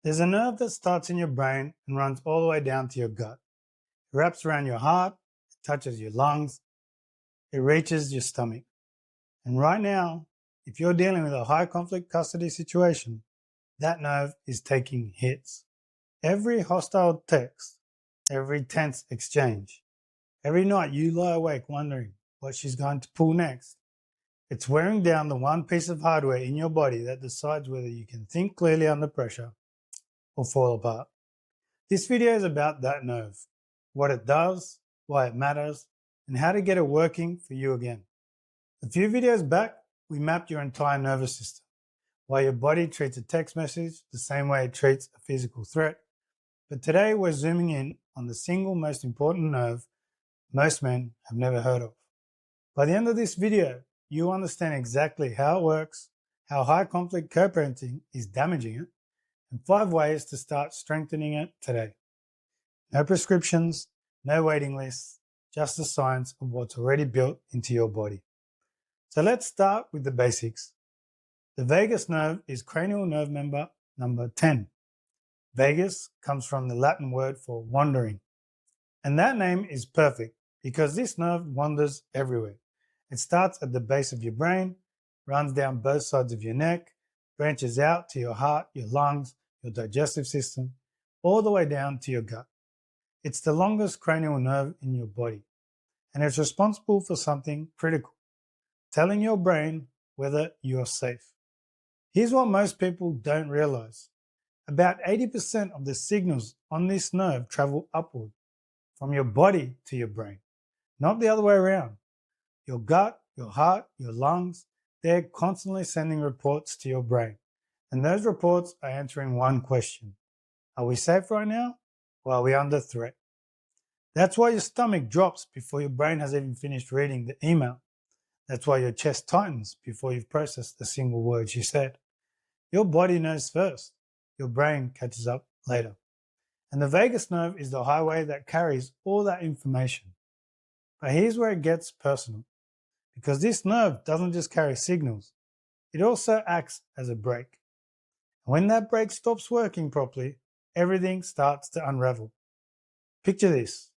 There's a nerve that starts in your brain and runs all the way down to your gut. It wraps around your heart, it touches your lungs, it reaches your stomach. And right now, if you're dealing with a high conflict custody situation, that nerve is taking hits. Every hostile text, every tense exchange, every night you lie awake wondering what she's going to pull next. It's wearing down the one piece of hardware in your body that decides whether you can think clearly under pressure or fall apart. This video is about that nerve, what it does, why it matters, and how to get it working for you again. A few videos back, we mapped your entire nervous system, why your body treats a text message the same way it treats a physical threat. But today we're zooming in on the single most important nerve most men have never heard of. By the end of this video, you understand exactly how it works, how high conflict co-parenting is damaging it, and 5 ways to start strengthening it today. No prescriptions, no waiting lists, just the science of what's already built into your body. So let's start with the basics. The vagus nerve is cranial nerve member number 10. Vagus comes from the Latin word for wandering. And that name is perfect because this nerve wanders everywhere. It starts at the base of your brain, runs down both sides of your neck, branches out to your heart, your lungs, your digestive system, all the way down to your gut. It's the longest cranial nerve in your body, and it's responsible for something critical, telling your brain whether you're safe. Here's what most people don't realize. About 80% of the signals on this nerve travel upward, from your body to your brain, not the other way around. Your gut, your heart, your lungs, they're constantly sending reports to your brain. And those reports are answering one question. Are we safe right now, or are we under threat? That's why your stomach drops before your brain has even finished reading the email. That's why your chest tightens before you've processed the single word you said. Your body knows first. Your brain catches up later. And the vagus nerve is the highway that carries all that information. But here's where it gets personal. Because this nerve doesn't just carry signals, it also acts as a brake. When that brake stops working properly, everything starts to unravel. Picture this.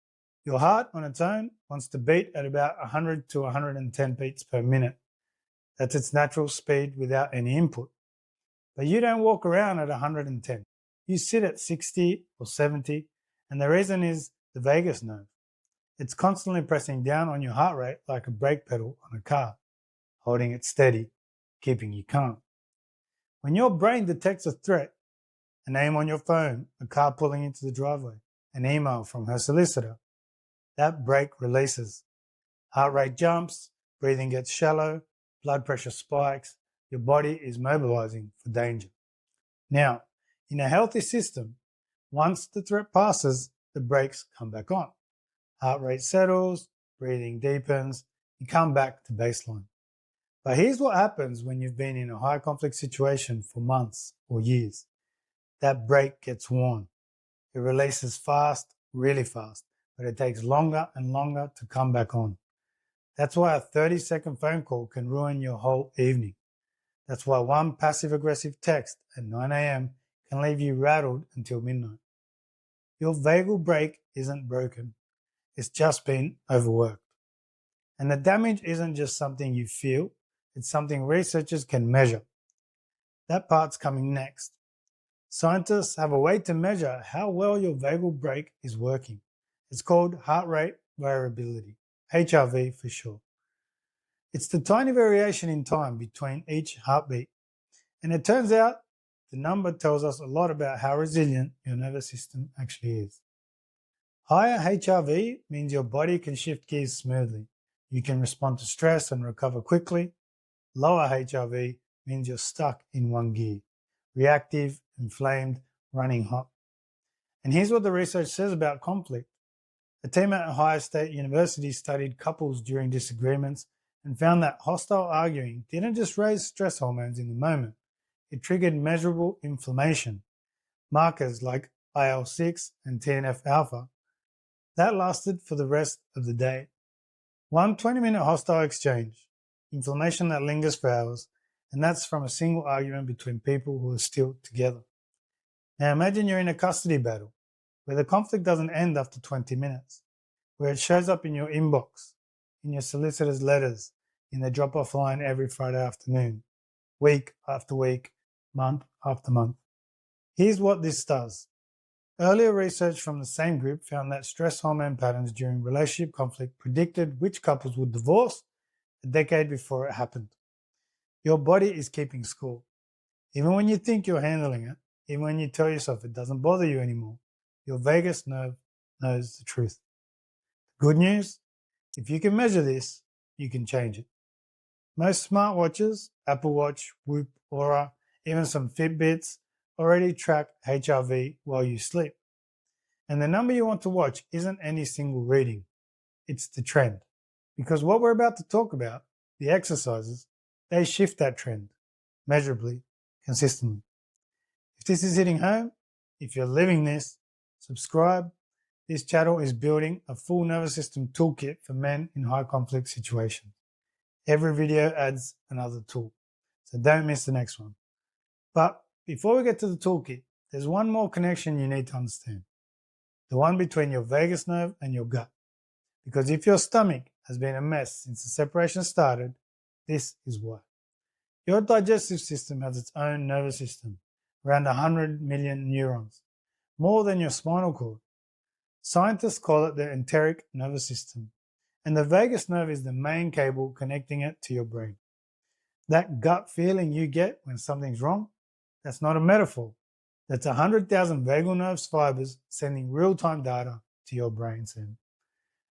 Your heart on its own wants to beat at about 100 to 110 beats per minute. That's its natural speed without any input. But you don't walk around at 110. You sit at 60 or 70, and the reason is the vagus nerve. It's constantly pressing down on your heart rate like a brake pedal on a car, holding it steady, keeping you calm. When your brain detects a threat, a name on your phone, a car pulling into the driveway, an email from her solicitor, that brake releases. Heart rate jumps, breathing gets shallow, blood pressure spikes, your body is mobilizing for danger. Now, in a healthy system, once the threat passes, the brakes come back on. Heart rate settles, breathing deepens, you come back to baseline. But here's what happens when you've been in a high conflict situation for months or years. That brake gets worn. It releases fast, really fast, but it takes longer and longer to come back on. That's why a 30-second phone call can ruin your whole evening. That's why one passive-aggressive text at 9 a.m. can leave you rattled until midnight. Your vagal brake isn't broken. It's just been overworked. And the damage isn't just something you feel, it's something researchers can measure. That part's coming next. Scientists have a way to measure how well your vagal brake is working. It's called heart rate variability, HRV for short. It's the tiny variation in time between each heartbeat. And it turns out the number tells us a lot about how resilient your nervous system actually is. Higher HRV means your body can shift gears smoothly. You can respond to stress and recover quickly. Lower HRV means you're stuck in one gear, reactive, inflamed, running hot. And here's what the research says about conflict. A team at Ohio State University studied couples during disagreements and found that hostile arguing didn't just raise stress hormones in the moment, it triggered measurable inflammation, markers like IL-6 and TNF-alpha. That lasted for the rest of the day. One 20-minute hostile exchange, inflammation that lingers for hours, and that's from a single argument between people who are still together. Now imagine you're in a custody battle where the conflict doesn't end after 20 minutes, where it shows up in your inbox, in your solicitor's letters, in the drop-off line every Friday afternoon, week after week, month after month. Here's what this does. Earlier research from the same group found that stress hormone patterns during relationship conflict predicted which couples would divorce a decade before it happened. Your body is keeping score. Even when you think you're handling it, even when you tell yourself it doesn't bother you anymore, your vagus nerve knows the truth. Good news, if you can measure this, you can change it. Most smartwatches, Apple Watch, Whoop, Aura, even some Fitbits, already track HRV while you sleep. And the number you want to watch isn't any single reading, it's the trend. Because what we're about to talk about, the exercises, they shift that trend measurably, consistently. If this is hitting home, if you're living this, subscribe. This channel is building a full nervous system toolkit for men in high conflict situations. Every video adds another tool, so don't miss the next one. But before we get to the toolkit, there's one more connection you need to understand. The one between your vagus nerve and your gut. Because if your stomach has been a mess since the separation started, this is why. Your digestive system has its own nervous system, around 100 million neurons, more than your spinal cord. Scientists call it the enteric nervous system, and the vagus nerve is the main cable connecting it to your brain. That gut feeling you get when something's wrong, that's not a metaphor. That's 100,000 vagal nerve fibers sending real-time data to your brain center.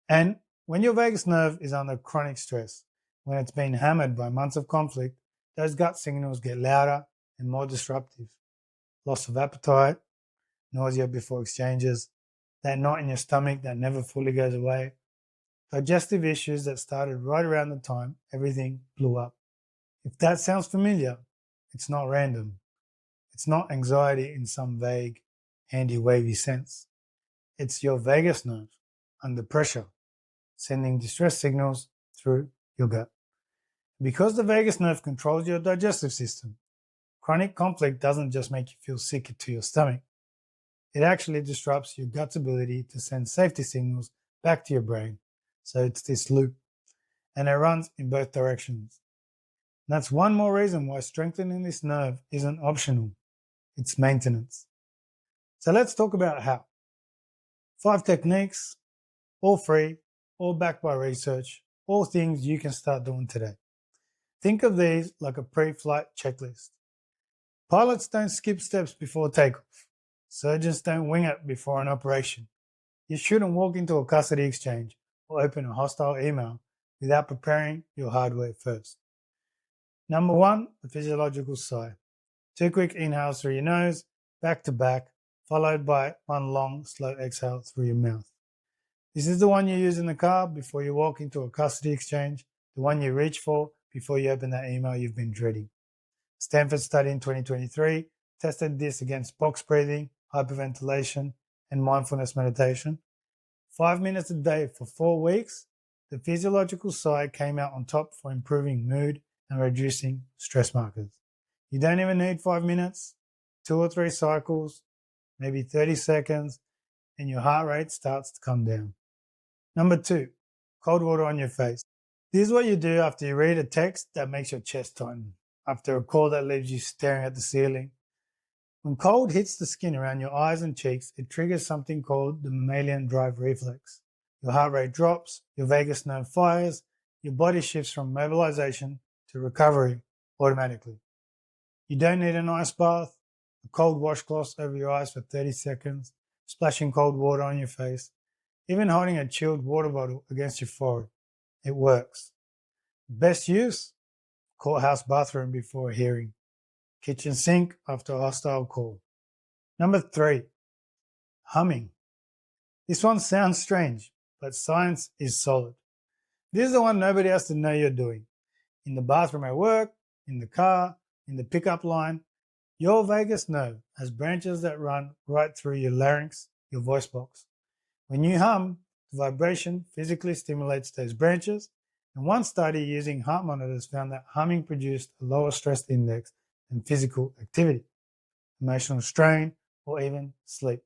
And when your vagus nerve is under chronic stress, when it's been hammered by months of conflict, those gut signals get louder and more disruptive. Loss of appetite, nausea before exchanges, that knot in your stomach that never fully goes away, digestive issues that started right around the time everything blew up. If that sounds familiar, it's not random. It's not anxiety in some vague, handy, wavy sense. It's your vagus nerve under pressure, sending distress signals through your gut. Because the vagus nerve controls your digestive system, chronic conflict doesn't just make you feel sick to your stomach. It actually disrupts your gut's ability to send safety signals back to your brain. So it's this loop, and it runs in both directions. And that's one more reason why strengthening this nerve isn't optional. It's maintenance. So let's talk about how. 5 techniques, all free, all backed by research, all things you can start doing today. Think of these like a pre-flight checklist. Pilots don't skip steps before takeoff. Surgeons don't wing it before an operation. You shouldn't walk into a custody exchange or open a hostile email without preparing your hardware first. Number 1, the physiological sigh. 2 quick inhales through your nose, back to back, followed by 1 long, slow exhale through your mouth. This is the one you use in the car before you walk into a custody exchange, the one you reach for before you open that email you've been dreading. Stanford study in 2023 tested this against box breathing, hyperventilation, and mindfulness meditation. 5 minutes a day for 4 weeks, the physiological sigh came out on top for improving mood and reducing stress markers. You don't even need 5 minutes, 2 or 3 cycles, maybe 30 seconds, and your heart rate starts to come down. Number 2, cold water on your face. This is what you do after you read a text that makes your chest tighten, after a call that leaves you staring at the ceiling. When cold hits the skin around your eyes and cheeks, it triggers something called the mammalian drive reflex. Your heart rate drops, your vagus nerve fires, your body shifts from mobilization to recovery automatically. You don't need an ice bath, a cold washcloth over your eyes for 30 seconds, splashing cold water on your face, even holding a chilled water bottle against your forehead. It works. Best use? Courthouse bathroom before a hearing. Kitchen sink after a hostile call. Number 3, humming. This one sounds strange, but science is solid. This is the one nobody has to know you're doing. In the bathroom at work, in the car, in the pickup line, your vagus nerve has branches that run right through your larynx, your voice box. When you hum, the vibration physically stimulates those branches, and one study using heart monitors found that humming produced a lower stress index than physical activity. Emotional strain, or even sleep.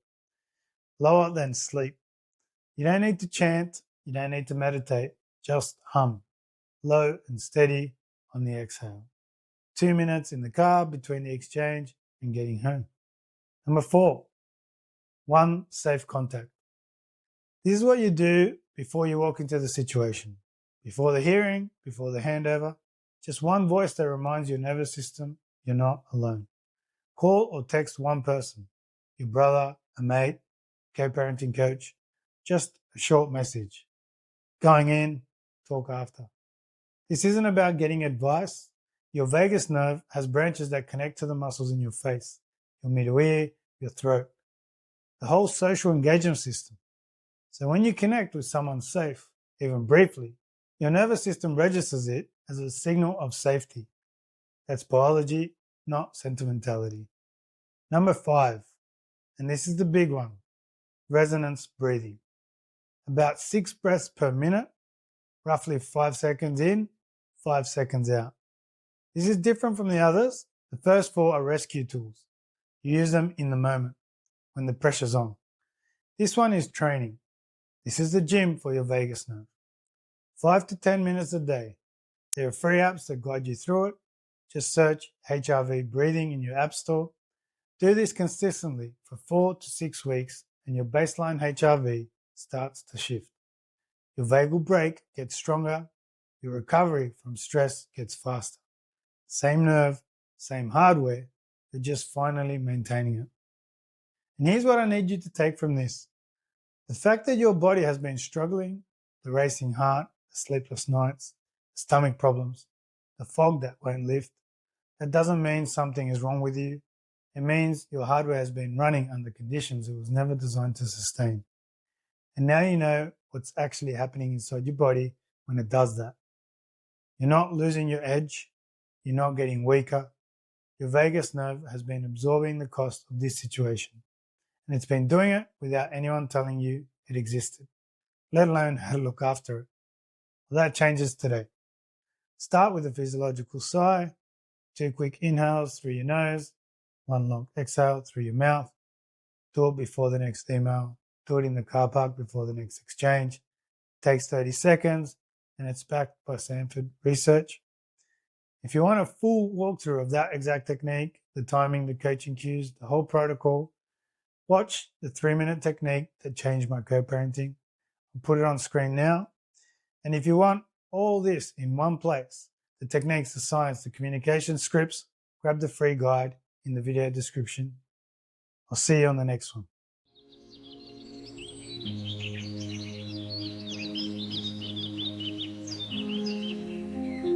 Lower than sleep. You don't need to chant, you don't need to meditate, just hum, low and steady on the exhale. 2 minutes in the car between the exchange and getting home. Number 4, 1 safe contact. This is what you do before you walk into the situation. Before the hearing, before the handover, just one voice that reminds your nervous system you're not alone. Call or text one person, your brother, a mate, co-parenting coach, just a short message. Going in, talk after. This isn't about getting advice. Your vagus nerve has branches that connect to the muscles in your face, your middle ear, your throat, the whole social engagement system. So when you connect with someone safe, even briefly, your nervous system registers it as a signal of safety. That's biology, not sentimentality. Number 5, and this is the big one, resonance breathing. About 6 breaths per minute, roughly 5 seconds in, 5 seconds out. This is different from the others. The first 4 are rescue tools. You use them in the moment, when the pressure's on. This one is training. This is the gym for your vagus nerve. 5 to 10 minutes a day. There are free apps that guide you through it. Just search HRV breathing in your app store. Do this consistently for 4 to 6 weeks and your baseline HRV starts to shift. Your vagal brake gets stronger. Your recovery from stress gets faster. Same nerve, same hardware, you're just finally maintaining it. And here's what I need you to take from this. The fact that your body has been struggling, the racing heart, the sleepless nights, the stomach problems, the fog that won't lift, that doesn't mean something is wrong with you. It means your hardware has been running under conditions it was never designed to sustain. And now you know what's actually happening inside your body when it does that. You're not losing your edge. You're not getting weaker. Your vagus nerve has been absorbing the cost of this situation. And it's been doing it without anyone telling you it existed, let alone how to look after it. Well, that changes today. Start with a physiological sigh, 2 quick inhales through your nose, 1 long exhale through your mouth. Do it before the next email. Do it in the car park before the next exchange. It takes 30 seconds and it's backed by Stanford research. If you want a full walkthrough of that exact technique, the timing, the coaching cues, the whole protocol, watch the 3-minute technique that changed my co-parenting. I'll put it on screen now. And if you want all this in one place, the techniques, the science, the communication scripts, grab the free guide in the video description. I'll see you on the next one.